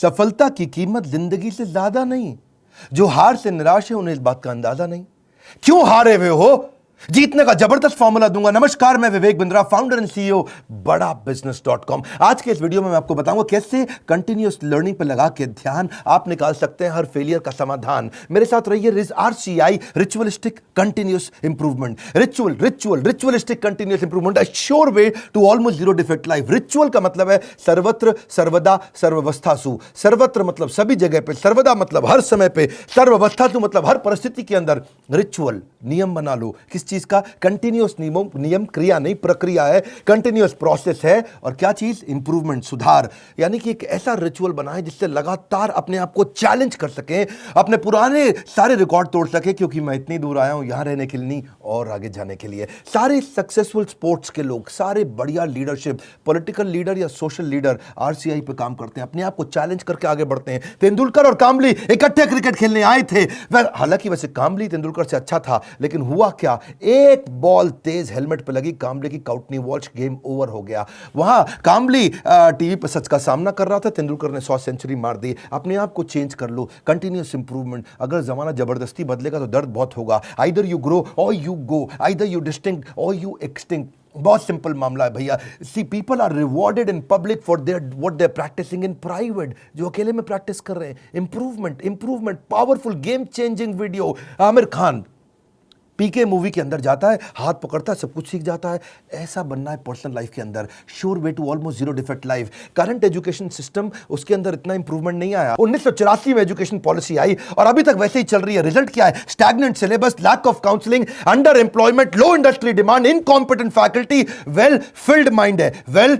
सफलता की कीमत जिंदगी से ज्यादा नहीं। जो हार से निराश है उन्हें इस बात का अंदाजा नहीं। क्यों हारे हुए हो? जीतने का जबरदस्त फॉर्मूला दूंगा। नमस्कार, मैं Vivek Bindra, founder and CEO बड़ा बिजनेस.com। आज के इस वीडियो में मैं आपको बताऊंगा कैसे कंटिन्यूअस लर्निंग पर लगा के ध्यान आप निकाल सकते हैं हर फेलियर का समाधान। मेरे साथ रहिए। RCI, ritualistic continuous improvement. Ritualistic continuous improvement, a sure way to almost zero defect life. Ritual का मतलब है सर्वत्र, सर्वदा, सर्वावस्थासु। सर्वत्र मतलब सभी जगह पे, सर्वदा मतलब हर समय पे, सर्वावस्थासु मतलब हर परिस्थिति के अंदर। रिचुअल नियम बना लो। किस चीज का? कंटिन्यूअस नियम क्रिया नहीं, प्रक्रिया है, कंटिन्यूअस प्रोसेस है। और क्या चीज? इंप्रूवमेंट, सुधार। यानी कि एक ऐसा रिचुअल बनाएं जिससे लगातार अपने आप को चैलेंज कर सकें, अपने पुराने सारे रिकॉर्ड तोड़ सके। क्योंकि मैं इतनी दूर आया हूं यहां रहने के लिए नहीं, और आगे जाने के लिए। सारे सक्सेसफुल स्पोर्ट्स के लोग, सारे बढ़िया लीडरशिप, पॉलिटिकल लीडर या सोशल लीडर RCI पे काम करते हैं, अपने आप को चैलेंज करके आगे बढ़ते हैं। तेंदुलकर और कामली इकट्ठे क्रिकेट खेलने आए थे। हालांकि वैसे कामली तेंदुलकर से अच्छा था, लेकिन हुआ क्या? एक बॉल तेज हेलमेट पे लगी, कामले की काउटनी वॉच, गेम ओवर हो गया। वहां कामली टीवी पर सच का सामना कर रहा था, तेंदुलकर ने 100 सेंचुरी मार दी। अपने आप को चेंज कर लो, कंटिन्यूअस इंप्रूवमेंट। अगर जमाना जबरदस्ती बदलेगा तो दर्द बहुत होगा। Either you grow or you go, either you distinct or you extinct. बहुत सिंपल मामला है भैया। See people are rewarded in public for their what they are practicing in private. जो अकेले में प्रैक्टिस कर रहे हैं। Improvement, powerful, game changing video. Aamir Khan PK movie के अंदर जाता है, हाथ पकड़ता है, सब कुछ सीख जाता है। ऐसा बनना है पर्सनल लाइफ के अंदर। Sure way to almost zero defect life. Current education system, उसके अंदर इतना इंप्रूवमेंट नहीं आया। 1984 में एजुकेशन पॉलिसी आई और अभी तक वैसे ही चल रही है। रिजल्ट क्या है? Stagnant syllabus, lack of counselling, underemployment, low industry demand, incompetent faculty. Well filled mind है, वेल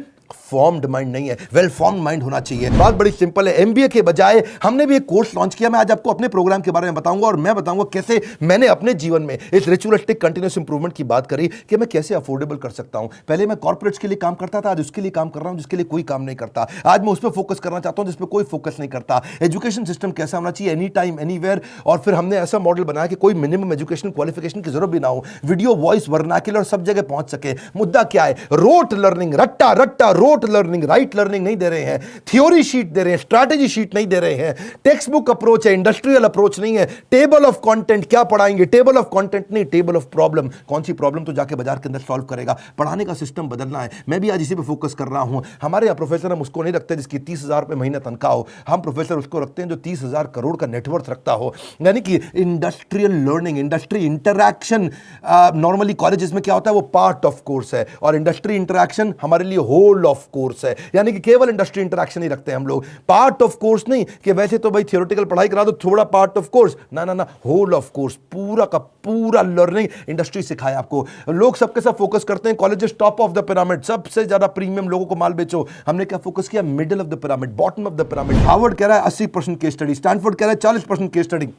फॉर्म्ड माइंड नहीं है। वेल फॉर्म्ड माइंड होना चाहिए। बात बड़ी सिंपल है। MBA के बजाय हमने भी एक कोर्स लॉन्च किया। मैं आज आपको अपने प्रोग्राम के बारे में बताऊंगा और मैं बताऊंगा कैसे मैंने अपने जीवन में इस रिचुअलिस्टिक कंटिन्यूअस इंप्रूवमेंट की बात करी कि मैं कैसे अफोर्डेबल कर सकता हूं। पहले मैं कॉर्पोरेट्स के लिए काम करता था, आज उसके लिए काम कर रहा हूं जिसके लिए कोई काम नहीं करता। आज मैं उस पर फोकस करना चाहता हूं जिस पर कोई फोकस नहीं करता। एजुकेशन सिस्टम कैसा होना चाहिए? Any time anywhere. और फिर हमने ऐसा मॉडल बनाया कि कोई मिनिमम एजुकेशन क्वालिफिकेशन की जरूरत भी ना हो। वीडियो, वॉइस, वर्नाक्युलर सब जगह पहुंच सके। मुद्दा क्या है? रोट लर्निंग, रट्टा रट्टा रोट लर्निंग, राइट लर्निंग नहीं दे रहे हैं। थ्योरी शीट दे रहे हैं, स्ट्रैटेजी शीट नहीं दे रहे हैं। टेक्स्ट बुक अप्रोच है, इंडस्ट्रियल अप्रोच नहीं है। टेबल ऑफ कंटेंट क्या पढ़ाएंगे? टेबल ऑफ कंटेंट नहीं, टेबल ऑफ प्रॉब्लम। कौन सी प्रॉब्लम तो जाके बाजार के अंदर सॉल्व करेगा। पढ़ाने का सिस्टम बदलना है। मैं भी आज इसी पे फोकस कर रहा हूं। हमारे यहाँ प्रोफेसर हम उसको नहीं रखते जिसकी 30,000 रुपए महीना तनख्वाह हो। हम प्रोफेसर उसको रखते हैं जो 30,000 करोड़ का नेटवर्थ रखता हो। यानी कि industrial learning, industry interaction. Normally colleges में क्या होता है? वो पार्ट ऑफ कोर्स है, और इंडस्ट्री इंटरैक्शन हमारे लिए होल ऑफ कोर्स है। यानी कि केवल इंडस्ट्री इंटरैक्शन ही रखते हैं हम लोग, पार्ट ऑफ कोर्स नहीं कि वैसे तो भाई थियोरेटिकल पढ़ाई करा दो, थोड़ा पार्ट ऑफ कोर्स। ना, होल ऑफ कोर्स, पूरा का पूरा लर्निंग इंडस्ट्री सिखाए आपको। लोग सबके सब फोकस करते हैं colleges top of the pyramid, सबसे ज्यादा प्रीमियम लोगों को माल बेचो। हमने क्या फोकस किया? Middle of the pyramid, bottom of the pyramid. Harvard कह रहा है 80% केस स्टडी, स्टैनफोर्ड कह रहा है 40% केस स्टडी।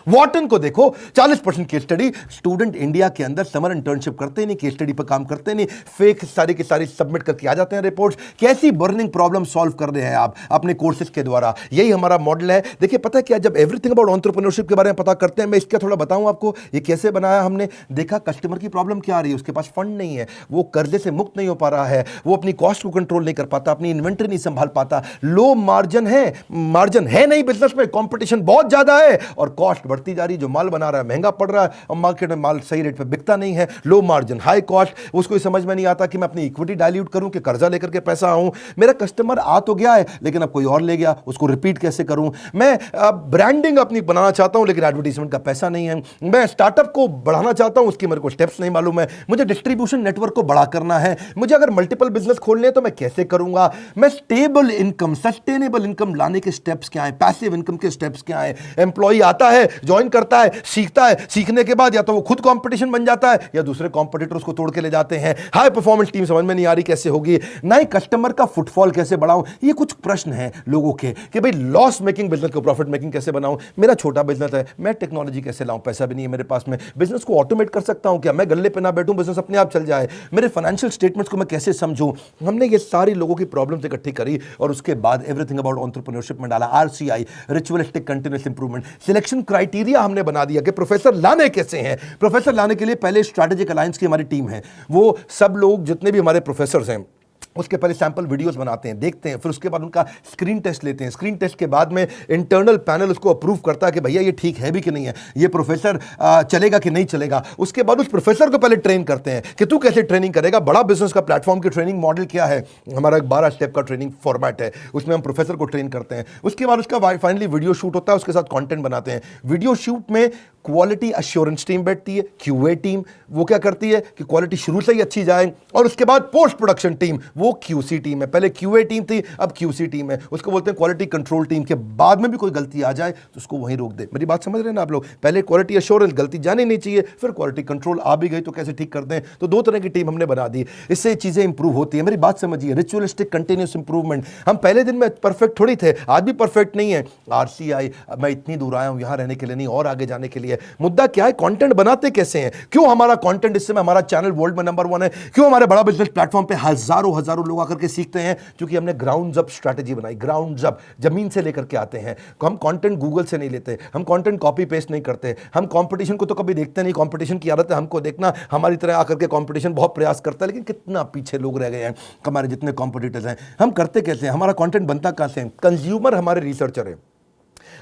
वॉटन को देखो 40% केस स्टडी। स्टूडेंट इंडिया के अंदर समर इंटर्नशिप करते नहीं, केस स्टडी पर काम करते नहीं, फेक सारी की सारी सबमिट करके आ जाते हैं रिपोर्ट्स। कैसी बर्निंग प्रॉब्लम सॉल्व कर रहे हैं आप अपने कोर्सेज के द्वारा? यही हमारा मॉडल है। देखिए पता है क्या, जब एवरीथिंग अबाउट एंटरप्रेन्योरशिप के बारे में पता करते हैं, मैं इसका थोड़ा बताऊं आपको ये कैसे बनाया हमने। देखा कस्टमर की प्रॉब्लम क्या आ रही है, उसके पास फंड नहीं है, वो कर्जे से मुक्त नहीं हो पा रहा है, वो अपनी कॉस्ट को कंट्रोल नहीं कर पाता, अपनी इन्वेंटरी नहीं संभाल पाता, लो मार्जिन है नहीं बिजनेस में, कॉम्पिटिशन बहुत ज्यादा है और कॉस्ट बढ़ती जा रही, जो माल बना रहा है महंगा पड़ रहा है और मार्केट में माल सही रेट पे बिकता नहीं है। Low margin, high cost. उसको समझ में नहीं आता कि मैं अपनी इक्विटी डाइल्यूट करूं कि कर्जा लेकर के पैसा आऊं। मेरा कस्टमर आ तो गया है लेकिन अब कोई और ले गया, उसको रिपीट कैसे करूं। मैं ब्रांडिंग अपनी बनाना चाहता हूं लेकिन एडवर्टाइजमेंट का पैसा नहीं है। मैं स्टार्टअप को बढ़ाना चाहता हूं, उसकी मेरे को स्टेप्स नहीं मालूम है। मुझे डिस्ट्रीब्यूशन नेटवर्क को बड़ा करना है, मुझे अगर मल्टीपल बिजनेस खोलने हैं तो मैं कैसे करूंगा। मैं स्टेबल इनकम, सस्टेनेबल इनकम लाने के स्टेप्स क्या है, पैसिव इनकम के स्टेप्स क्या है। एम्प्लॉय आता है, ज्वाइन करता है, सीखता है, सीखने के बाद या तो वो खुद कंपटीशन बन जाता है या दूसरे कॉम्पिटिटर्स को तोड़ के ले जाते हैं। हाई परफॉर्मेंस टीम समझ में नहीं आ रही कैसे होगी, ना ही कस्टमर का फुटफॉल कैसे बढ़ाऊं। ये कुछ प्रश्न हैं लोगों के कि भाई लॉस मेकिंग बिजनेस को प्रॉफिट मेकिंग कैसे बनाऊं। मेरा छोटा बिजनेस है, मैं टेक्नोलॉजी कैसे लाऊं, पैसा भी नहीं है मेरे पास में। बिजनेस को ऑटोमेट कर सकता हूं क्या, मैं गल्ले पे ना बैठूं, बिजनेस अपने आप चल जाए। मेरे फाइनेंशियल स्टेटमेंट्स को मैं कैसे समझूं। हमने ये सारी लोगों की प्रॉब्लम्स इकट्ठी करी और उसके बाद एवरीथिंग अबाउट एंटरप्रेन्योरशिप में डाला। RCI, ritualistic continuous improvement. Selection criteria हमने बना दिया कि प्रोफेसर लाने कैसे हैं। प्रोफेसर लाने के लिए पहले स्ट्रैटेजिक अलायंस की हमारी टीम है, वो सब लोग जितने भी हमारे प्रोफेसर हैं उसके पहले सैंपल वीडियोस बनाते हैं, देखते हैं, फिर उसके बाद उनका स्क्रीन टेस्ट लेते हैं। स्क्रीन टेस्ट के बाद में इंटरनल पैनल उसको अप्रूव करता है कि भैया ये ठीक है भी कि नहीं है, ये प्रोफेसर चलेगा कि नहीं चलेगा। उसके बाद उस प्रोफेसर को पहले ट्रेन करते हैं कि तू कैसे ट्रेनिंग करेगा। बड़ा बिजनेस का प्लेटफॉर्म की ट्रेनिंग मॉडल क्या है, हमारा एक 12 स्टेप का ट्रेनिंग फॉर्मेट है, उसमें हम प्रोफेसर को ट्रेन करते हैं। उसके बाद उसका फाइनली वीडियो शूट होता है, उसके साथ कॉन्टेंट बनाते हैं। वीडियो शूट में क्वालिटी अश्योरेंस टीम बैठती है, क्यूए टीम, वो क्या करती है कि क्वालिटी शुरू से ही अच्छी जाए, और उसके बाद पोस्ट प्रोडक्शन टीम, वो क्यूसी टीम है। पहले क्यूए टीम थी, अब क्यूसी टीम है, उसको बोलते हैं क्वालिटी कंट्रोल टीम। के बाद में भी कोई गलती आ जाए तो उसको वहीं रोक दे। मेरी बात समझ रहे हैं ना आप लोग? पहले क्वालिटी अश्योरेंस, गलती जानी नहीं चाहिए, फिर क्वालिटी कंट्रोल आ भी गई तो कैसे ठीक करते हैं। तो दो तरह की टीम हमने बना दी, इससे चीजें इंप्रूव होती है। मेरी बात समझिए, रिचुअलिस्टिक कंटिन्यूस इंप्रूवमेंट। हम पहले दिन में परफेक्ट थोड़ी थे, आज भी परफेक्ट नहीं है। आरसीआई, मैं इतनी दूर आया हूं यहां रहने के लिए नहीं, और आगे जाने के लिए। मुद्दा क्या है, कंटेंट बनाते कैसे हैं? क्यों हमारा कंटेंट, इससे हमारा चैनल वर्ल्ड में नंबर 1 है? क्यों हमारे बड़ा बिजनेस प्लेटफॉर्म पे हजारों लोग आकर के सीखते हैं? क्योंकि हमने ग्राउंड अप स्ट्रेटजी बनाई। ग्राउंड अप, जमीन से लेकर के आते हैं। हम कंटेंट गूगल से नहीं लेते, हम कंटेंट कॉपी पेस्ट नहीं करते, हम कंपटीशन को तो कभी देखते नहीं। कंपटीशन की आदत है हमको देखना, हमारी तरह आकर के कंपटीशन बहुत प्रयास करता है, लेकिन कितना पीछे लोग रह गए हैं हमारे जितने कॉम्पिटिटर्स हैं। हम करते कैसे हैं, हमारा कंटेंट बनता कहां से है? कंज्यूमर हमारे रिसर्चर है।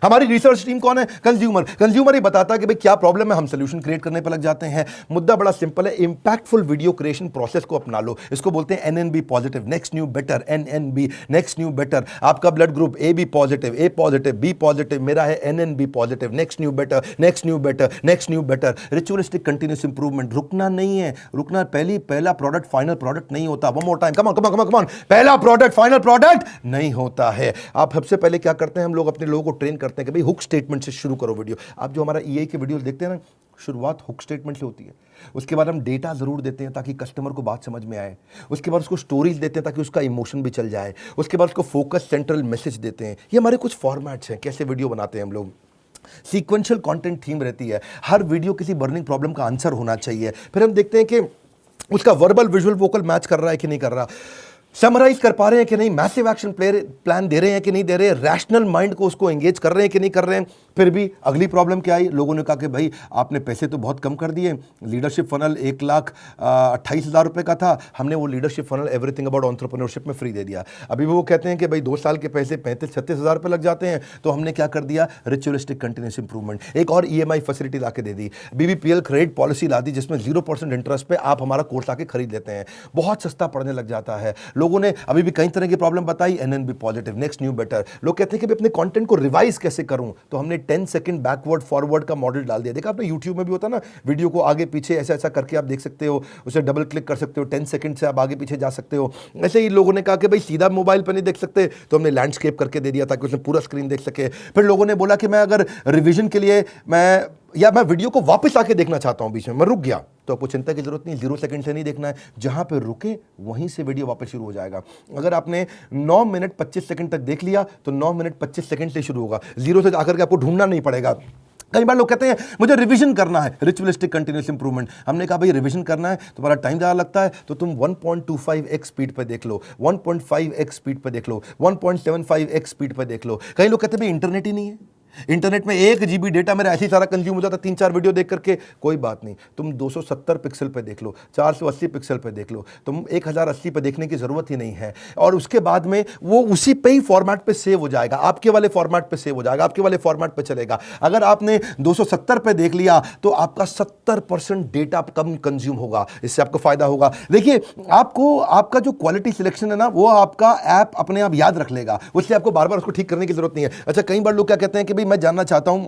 हमारी रिसर्च टीम कौन है? कंज्यूमर। कंज्यूमर ही बताता है कि भाई क्या प्रॉब्लम है, हम सोल्यूशन क्रिएट करने पर लग जाते हैं। मुद्दा बड़ा सिंपल है, इंपैक्टफुल वीडियो क्रिएशन प्रोसेस को अपना लो। इसको बोलते हैं NNB positive, next new better. NNB, next new better. आपका blood group A B positive, A positive, B positive, मेरा है NNB positive. Next new better, next new better, next new better. Ritualistic continuous improvement. रुकना नहीं है, रुकना। पहला product final product नहीं होता। One more time, come on come on come on. पहला प्रोडक्ट फाइनल प्रोडक्ट नहीं होता है। आप सबसे पहले क्या करते हैं, हम लोग अपने लोगों को ट्रेन करते हैं कि भाई हुक स्टेटमेंट से शुरू करो वीडियो। आप जो हमारा ईआई के वीडियो देखते हैं ना, शुरुआत हुक स्टेटमेंट से होती है। उसके बाद हम डेटा जरूर देते हैं ताकि कस्टमर को बात समझ में आए। उसके बाद उसको स्टोरीज देते हैं ताकि उसका इमोशन भी चल जाए। उसके बाद उसको फोकस सेंट्रल मैसेज देते हैं। ये हमारे कुछ फॉर्मेट्स हैं कैसे वीडियो बनाते हैं हम लोग। सीक्वेंशियल कंटेंट थीम रहती है, हर वीडियो किसी बर्निंग प्रॉब्लम का आंसर होना चाहिए। फिर हम देखते हैं कि उसका वर्बल विजुअल वोकल मैच कर रहा है कि नहीं कर रहा, समराइज कर पा रहे हैं कि नहीं, मैसिव एक्शन प्लान दे रहे हैं कि नहीं दे रहे, रैशनल माइंड को उसको एंगेज कर रहे हैं कि नहीं कर रहे हैं। फिर भी अगली प्रॉब्लम क्या आई, लोगों ने कहा कि भाई आपने पैसे तो बहुत कम कर दिए, लीडरशिप फनल 1,28,000 रुपये का था, हमने वो leadership funnel everything about entrepreneurship में फ्री दे दिया। अभी वो कहते हैं कि भाई 2 साल के पैसे 35-36 हज़ार रुपये लग जाते हैं। तो हमने क्या कर दिया, रिचुअलिस्टिक कंटिन्यूस इंप्रूवमेंट। एक और ईएमआई फैसिलिटी ला के दे दी, बीबीपीएल क्रेडिट पॉलिसी ला दी, जिसमें 0% इंटरेस्ट पे आप हमारा कोर्स आके खरीद लेते हैं। बहुत सस्ता पड़ने लग जाता है। लोगों ने अभी भी कई तरह की प्रॉब्लम बताई, NNB positive, next new better. लोग कहते हैं कि अपने कंटेंट को रिवाइज कैसे करूं, तो हमने 10 सेकंड बैकवर्ड फॉरवर्ड का मॉडल डाल दिया। देखा आपने यूट्यूब में भी होता है ना, वीडियो को आगे पीछे ऐसा ऐसा करके आप देख सकते हो, उसे डबल क्लिक कर सकते हो, 10 सेकंड से आप आगे पीछे जा सकते हो। ऐसे ही लोगों ने कहा कि भाई सीधा मोबाइल पर नहीं देख सकते, तो हमने लैंडस्केप करके दे दिया ताकि उसने पूरा स्क्रीन देख सके। फिर लोगों ने बोला कि मैं अगर रिविजन के लिए मैं वीडियो को वापस आके देखना चाहता हूं, बीच में मैं रुक गया, तो आपको चिंता की जरूरत नहीं, 0 सेकंड से नहीं देखना है, जहां पे रुके वहीं से वीडियो वापस शुरू हो जाएगा। अगर आपने 9 मिनट 25 सेकंड तक देख लिया तो 9 मिनट 25 सेकंड से शुरू होगा, 0 से आकर के आपको ढूंढना नहीं पड़ेगा। कई बार लोग कहते हैं मुझे रिवीजन करना है, रिचुअलिस्टिक कंटिन्यूस इंप्रूवमेंट। हमने कहा भाई रिवीजन करना है, तुम्हारा टाइम ज़्यादा लगता है तो तुम 1.25x स्पीड पे देख लो, 1.5x स्पीड पे देख लो, 1.75x स्पीड पे देख लो। कई लोग कहते हैं भाई इंटरनेट ही नहीं है, इंटरनेट में 1 GB डेटा मेरा ऐसे ही सारा कंज्यूम हो जाता है 3-4 वीडियो देख करके। कोई बात नहीं, तुम 270 पिक्सल पे देख लो, 480 पिक्सल पे देख लो, तुम 1080 पे देखने की जरूरत ही नहीं है। और उसके बाद में वो उसी पे ही फॉर्मेट पे सेव हो जाएगा, आपके वाले फॉर्मेट पे सेव हो जाएगा, आपके वाले फॉर्मेट पे चलेगा। अगर आपने 270 पे देख लिया तो आपका 70% डेटा कम कंज्यूम होगा, इससे आपको फायदा होगा। देखिए आपको आपका जो क्वालिटी सिलेक्शन है ना, वो आपका ऐप अपने आप याद रख लेगा, उससे आपको बार बार उसको ठीक करने की जरूरत नहीं है। अच्छा, कई बार लोग क्या कहते हैं कि मैं जानना चाहता हूं,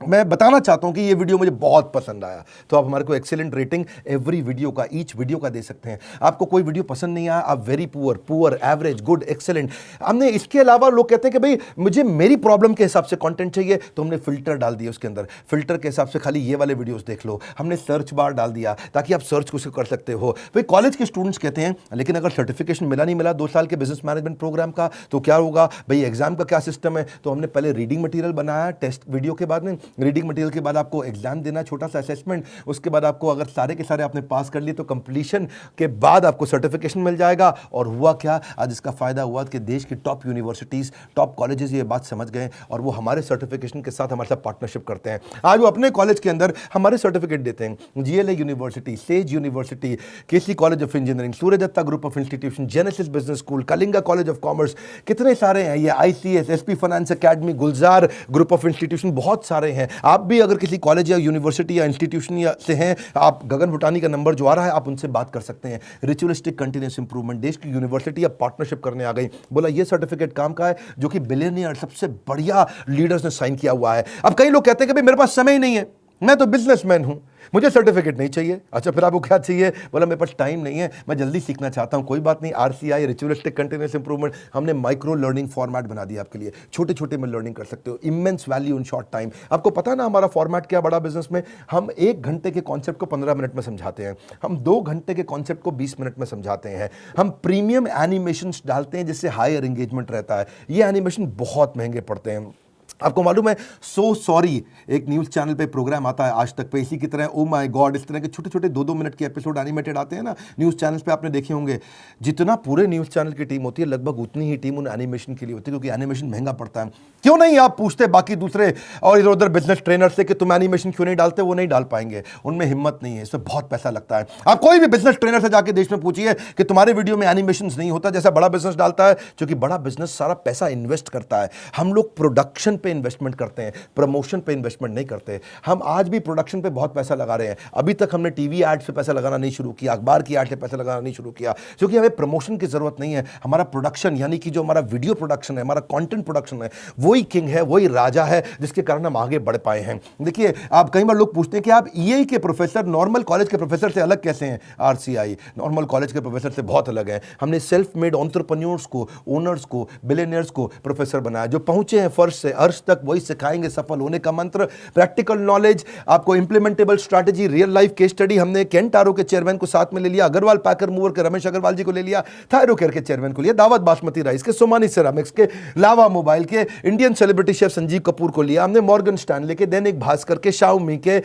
मैं बताना चाहता हूं कि ये वीडियो मुझे बहुत पसंद आया, तो आप हमारे को एक्सीलेंट रेटिंग एवरी वीडियो का, ईच वीडियो का दे सकते हैं। आपको कोई वीडियो पसंद नहीं आया, आप very poor, poor, average, good, excellent. हमने इसके अलावा लोग कहते हैं कि भाई मुझे मेरी प्रॉब्लम के हिसाब से कंटेंट चाहिए, तो हमने फिल्टर डाल दिया उसके अंदर, फिल्टर के हिसाब से खाली ये वाले वीडियोस देख लो। हमने सर्च बार डाल दिया ताकि आप सर्च कुछ कर सकते हो। भाई कॉलेज के स्टूडेंट्स कहते हैं लेकिन अगर सर्टिफिकेशन मिला नहीं मिला 2 साल के बिजनेस मैनेजमेंट प्रोग्राम का, तो क्या होगा भाई, एग्जाम का क्या सिस्टम है। तो हमने पहले रीडिंग मटेरियल बनाया टेस्ट वीडियो के बाद में, रीडिंग मटेरियल के बाद आपको एग्जाम देना, छोटा सा असेसमेंट, उसके बाद आपको अगर सारे के सारे आपने पास कर लिए तो कंप्लीशन के बाद आपको सर्टिफिकेशन मिल जाएगा। और हुआ क्या, आज इसका फायदा हुआ कि देश की टॉप यूनिवर्सिटीज, टॉप कॉलेजेस ये बात समझ गए और वो हमारे सर्टिफिकेशन के साथ हमारे साथ पार्टनरशिप करते हैं। आज वो अपने कॉलेज के अंदर हमारे सर्टिफिकेट देते हैं। GLA university, Sage university, KC college of engineering, Surya Datta group of institution, Genesis business school, Kalinga college of commerce, कितने सारे हैं ये, ICS, SP finance academy, Gulzar group of institution, बहुत सारे हैं। आप भी अगर किसी कॉलेज या यूनिवर्सिटी या इंस्टीट्यूशन या से हैं, आप गगन भुटानी का नंबर जो आ रहा है आप उनसे बात कर सकते हैं। रिचुअलिस्टिक कंटिन्यूस इंप्रूवमेंट, देश की यूनिवर्सिटी अब पार्टनरशिप करने आ गई। बोला ये सर्टिफिकेट काम का है जो कि बिलियनियर सबसे बढ़िया लीडर्स ने साइन किया हुआ है। अब कई लोग कहते हैं कि भाई मेरे पास समय ही नहीं है, मैं तो बिजनेसमैन हूं, मुझे सर्टिफिकेट नहीं चाहिए। अच्छा फिर आपको क्या चाहिए? बोला मेरे पास टाइम नहीं है, मैं जल्दी सीखना चाहता हूं। कोई बात नहीं, आरसीआई, रिचुअलिस्टिक कंटिन्यूअस इंप्रूवमेंट, हमने माइक्रो लर्निंग फॉर्मेट बना दिया आपके लिए। छोटे छोटे में लर्निंग कर सकते हो, immense value in short time. आपको पता ना हमारा फॉर्मेट क्या बड़ा बिजनेस में, हम 1 घंटे के कॉन्सेप्ट को 15 मिनट में समझाते हैं, हम 2 घंटे के कॉन्सेप्ट को 20 मिनट में समझाते हैं, हम प्रीमियम एनिमेशन डालते हैं जिससे हायर एंगेजमेंट रहता है। ये एनिमेशन बहुत महंगे पड़ते हैं। आपको मालूम है, सो सॉरी एक न्यूज़ चैनल पे प्रोग्राम आता है आज तक पे, इसी की तरह ओ माय गॉड, इस तरह के छोटे छोटे 2-2 मिनट के एपिसोड एनिमेटेड आते हैं ना न्यूज़ चैनल्स पे, आपने देखे होंगे। जितना पूरे न्यूज़ चैनल की टीम होती है लगभग उतनी ही टीम उन एनिमेशन के लिए होती है, क्योंकि एनिमेशन महंगा पड़ता है। क्यों नहीं आप पूछते बाकी दूसरे और इधर उधर बिजनेस ट्रेनर से कि तुम एनिमेशन क्यों नहीं डालते? वो नहीं डाल पाएंगे, उनमें हिम्मत नहीं है, इसमें बहुत पैसा लगता है। आप कोई भी बिजनेस ट्रेनर से जाके देश में पूछिए कि तुम्हारे वीडियो में एनिमेशन नहीं होता जैसा बड़ा बिजनेस डालता है, क्योंकि बड़ा बिजनेस सारा पैसा इन्वेस्ट करता है। हम लोग प्रोडक्शन पे इन्वेस्टमेंट करते हैं, प्रमोशन पे इन्वेस्टमेंट नहीं करते। हम आज भी प्रोडक्शन पे बहुत पैसा लगा रहे हैं। अभी तक हमने टीवी एड्स पे पैसा लगाना नहीं शुरू किया, अखबार की एड पे पैसा लगाना नहीं शुरू किया, क्योंकि हमें प्रमोशन की जरूरत नहीं है। हमारा प्रोडक्शन यानी कि जो हमारा वीडियो प्रोडक्शन है, हमारा कंटेंट प्रोडक्शन है, वही किंग है, वही राजा है, जिसके कारण हम आगे बढ़ पाए हैं। देखिए, आप कई बार लोग पूछते हैं कि आप ईए के प्रोफेसर नॉर्मल कॉलेज के प्रोफेसर से अलग कैसे हैं? आरसीआई नॉर्मल कॉलेज के प्रोफेसर से बहुत अलग है। हमने सेल्फ मेड एंटरप्रेन्योर्स को, ओनर्स को, बिलियनियर्स को प्रोफेसर बनाया, जो पहुंचे हैं फर्श से अर्श तक, वही सिखाएंगे सफल होने का मंत्र, प्रैक्टिकल नॉलेज, आपको implementable strategy, real life case study. हमने केंटारो के चेयरमैन को साथ में ले लिया, अग्रवाल पैकर मूवर के रमेश अग्रवाल जी को ले लिया, थायरोकेयर के चेयरमैन को लिया, दावत बासमती राइस के, सोमानी सिरामिक्स के, लावा मोबाइल के, Indian celebrity chef Sanjeev Kapoor को लिया हमने, मॉर्गन स्टैनले के, दैनिक भास्कर के, शाओमी के,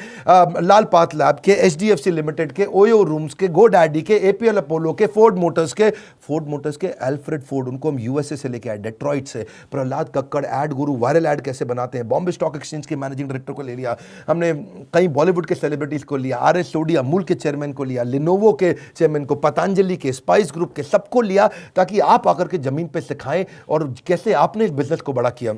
लाल पात लैब के, एचडीएफसी लिमिटेड के, ओयो रूम्स के, गो डैडी के, एपीएल अपोलो के, फोर्ड मोटर्स के, एल्फ्रेड फोर्ड, उनको हम यूएसए से लेके आए, डेट्रॉइट से, प्रहलाद कक्कड़, एड गुरु, वायरल एड कैसे बनाते हैं, बॉम्बे स्टॉक एक्सचेंज के मैनेजिंग डायरेक्टर को ले लिया हमने, कई बॉलीवुड के सेलिब्रिटीज को लिया, आरएस सोडी अमूल के चेयरमैन को लिया, लिनोवो के चेयरमैन को, पतंजलि के, स्पाइस ग्रुप के, सबको लिया ताकि आप आकर के जमीन पे सिखाएं और कैसे आपने इस बिजनेस को बड़ा किया।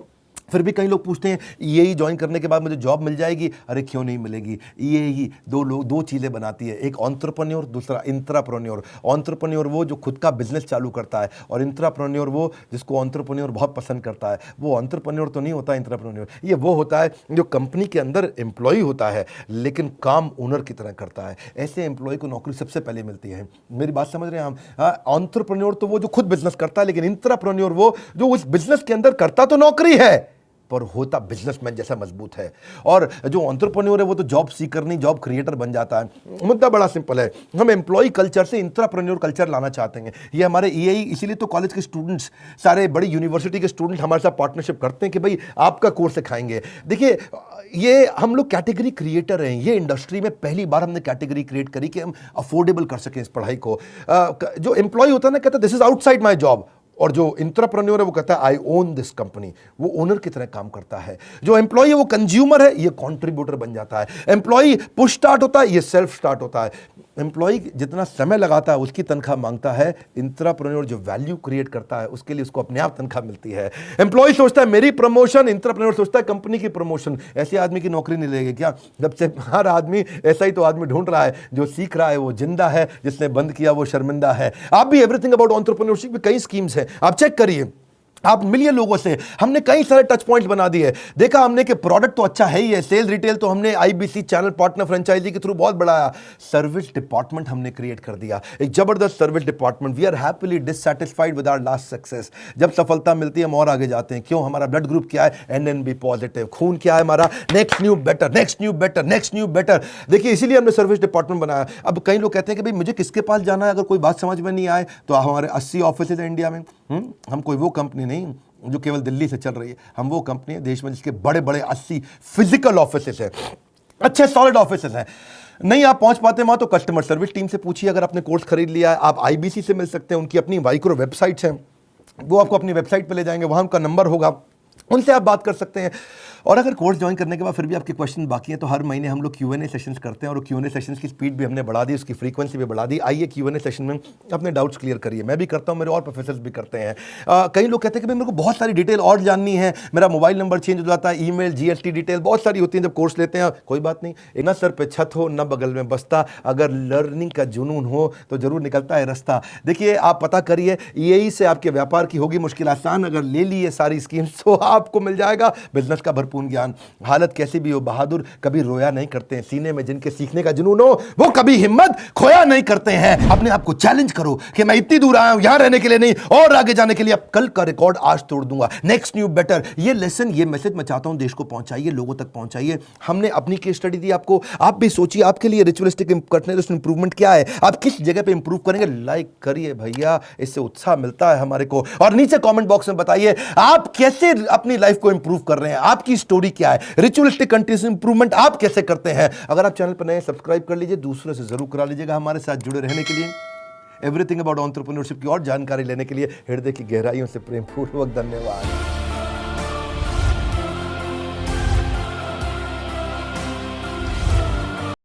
फिर भी कई लोग पूछते हैं ईएई ज्वाइन करने के बाद मुझे जॉब मिल जाएगी? अरे क्यों नहीं मिलेगी। ईएई दो चीज़ें बनाती है, एक एंटरप्रेन्योर, दूसरा इंट्राप्रेन्योर। एंटरप्रेन्योर वो जो खुद का बिजनेस चालू करता है, और इंट्राप्रेन्योर वो जिसको एंटरप्रेन्योर बहुत पसंद करता है। वो एंटरप्रेन्योर तो नहीं होता इंट्राप्रेन्योर, ये वो होता है जो कंपनी के अंदर एम्प्लॉय होता है लेकिन काम ओनर की तरह करता है। ऐसे एम्प्लॉय को नौकरी सबसे पहले मिलती है। मेरी बात समझ रहे हैं हम? एंटरप्रेन्योर तो वो जो खुद बिजनेस करता है, लेकिन इंट्राप्रेन्योर वो जो उस बिजनेस के अंदर करता तो नौकरी है पर होता बिजनेसमैन जैसा मजबूत है। और जो एंटरप्रेन्योर है वो तो जॉब सीकर नहीं, जॉब क्रिएटर बन जाता है। मुद्दा बड़ा सिंपल है, हम एम्प्लॉय कल्चर से इंट्राप्रेन्योर कल्चर लाना चाहते हैं। ये हमारे ईएई, इसीलिए तो कॉलेज के स्टूडेंट्स, सारे बड़ी यूनिवर्सिटी के स्टूडेंट हमारे साथ पार्टनरशिप करते हैं कि भाई आपका कोर्स सिखाएंगे। देखिए, ये हम लोग कैटेगरी क्रिएटर हैं। ये इंडस्ट्री में पहली बार हमने कैटेगरी क्रिएट करी कि हम अफोर्डेबल कर सकें इस पढ़ाई को। जो एम्प्लॉय होता है ना, कहता है this is outside my job, और जो इंट्राप्रेन्योर है वो कहता है आई ओन दिस कंपनी, वो ओनर की तरह काम करता है। जो एम्प्लॉय है वो कंज्यूमर है, ये कंट्रीब्यूटर बन जाता है। एम्प्लॉय पुश स्टार्ट होता है, ये सेल्फ स्टार्ट होता है। एम्प्लॉय जितना समय लगाता है उसकी तनख्वाह मांगता है, इंट्राप्रेन्योर जो वैल्यू क्रिएट करता है उसके लिए उसको अपने आप तनख्वाह मिलती है। एम्प्लॉय सोचता है मेरी प्रमोशन, इंट्राप्रेन्योर सोचता है कंपनी की प्रमोशन। ऐसे आदमी की नौकरी नहीं लगेगी क्या? जब से हर आदमी ऐसा ही तो आदमी ढूंढ रहा है, जो सीख रहा है वो जिंदा है, जिसने बंद किया वो शर्मिंदा है। आप भी एवरीथिंग अबाउट एंटरप्रेन्योरशिप में कई स्कीम्स हैं, आप चेक करिए। आप मिलिए लोगों से, हमने कई सारे टच पॉइंट्स बना दिए। देखा हमने कि प्रोडक्ट तो अच्छा है ही है, सेल रिटेल तो हमने आईबीसी चैनल पार्टनर फ्रेंचाइजी के थ्रू बहुत बढ़ाया। सर्विस डिपार्टमेंट हमने क्रिएट कर दिया, एक जबरदस्त service department. We are happily dissatisfied with our last success. जब सफलता मिलती है हम और आगे जाते हैं। क्यों? हमारा ब्लड ग्रुप क्या है? NNB positive. खून क्या है हमारा? Next new better, next new better, next new better. देखिए, इसीलिए हमने सर्विस डिपार्टमेंट बनाया। अब कई लोग कहते हैं कि भाई मुझे किसके पास जाना है अगर कोई बात समझ में नहीं आए, तो हमारे 80 ऑफिस है इंडिया में। हम कोई वो कंपनी नहीं, जो केवल दिल्ली से चल रही है। हम वो कंपनी है देश में जिसके बड़े बड़े 80 फिजिकल ऑफिसेस हैं, अच्छे सॉलिड ऑफिसेस हैं। नहीं आप पहुंच पाते वहां तो कस्टमर सर्विस टीम से पूछिए। अगर आपने कोर्स खरीद लिया है, आप आईबीसी से मिल सकते हैं, उनकी अपनी माइक्रो वेबसाइट्स हैं, वो आपको अपनी वेबसाइट पे ले जाएंगे, वहां उनका नंबर होगा, उनसे आप बात कर सकते हैं। और अगर कोर्स ज्वाइन करने के बाद फिर भी आपके क्वेश्चन बाकी हैं तो हर महीने हम लोग Q&A सेशंस करते हैं, और Q&A सेशंस की स्पीड भी हमने बढ़ा दी, उसकी फ्रीक्वेंसी भी बढ़ा दी। आइए Q&A सेशन में अपने डाउट्स क्लियर करिए। मैं भी करता हूं, मेरे और प्रोफेसर्स भी करते हैं। कई लोग कहते हैं कि भाई मेरे को बहुत सारी डिटेल और जाननी है, मेरा मोबाइल नंबर चेंज हो जाता है, ईमेल GST डिटेल बहुत सारी होती है जब कोर्स लेते हैं। कोई बात नहीं, ना सर पे छत हो ना बगल में बस्ता, अगर लर्निंग का जुनून हो तो जरूर निकलता है रास्ता। देखिए आप पता करिए, यही से आपके व्यापार की होगी मुश्किल आसान। अगर ले ली है सारी स्कीम्स तो आपको मिल जाएगा बिजनेस का भरपूर ज्ञान। हालत कैसी भी हो, बहादुर कभी रोया नहीं करते हैं। सीने में जिनके सीखने का जुनून हो वो कभी हिम्मत खोया नहीं करते हैं। अपने आप को चैलेंज करो कि मैं इतनी दूर आया हूं यहां रहने के लिए नहीं, और आगे जाने के लिए। अब कल का रिकॉर्ड आज तोड़ दूंगा, नेक्स्ट न्यू बेटर। ये लेसन, ये मैसेज मैं चाहता हूं देश को पहुंचाइए, लोगों तक पहुंचाइए। हमने अपनी केस स्टडी दी आपको, आप भी सोचिए आपके लिए रिचुअलिस्टिक कंटिन्यूअस इंप्रूवमेंट क्या है, आप किस जगह पे इंप्रूव करेंगे। लाइक करिए भैया, इससे उत्साह मिलता है हमारे को। और नीचे कमेंट बॉक्स में बताइए आप कैसे अपनी लाइफ को इंप्रूव कर रहे हैं, आपकी स्टोरी क्या है, रिचुअलिस्टिक कंटिन्यूअस इंप्रूवमेंट आप कैसे करते हैं। अगर आप चैनल पर नए, सब्सक्राइब कर लीजिए, दूसरों से जरूर करा लीजिएगा। हमारे साथ जुड़े रहने के लिए, एवरीथिंग अबाउट एंटरप्रेन्योरशिप की और जानकारी लेने के लिए हृदय की गहराइयों से प्रेमपूर्वक धन्यवाद।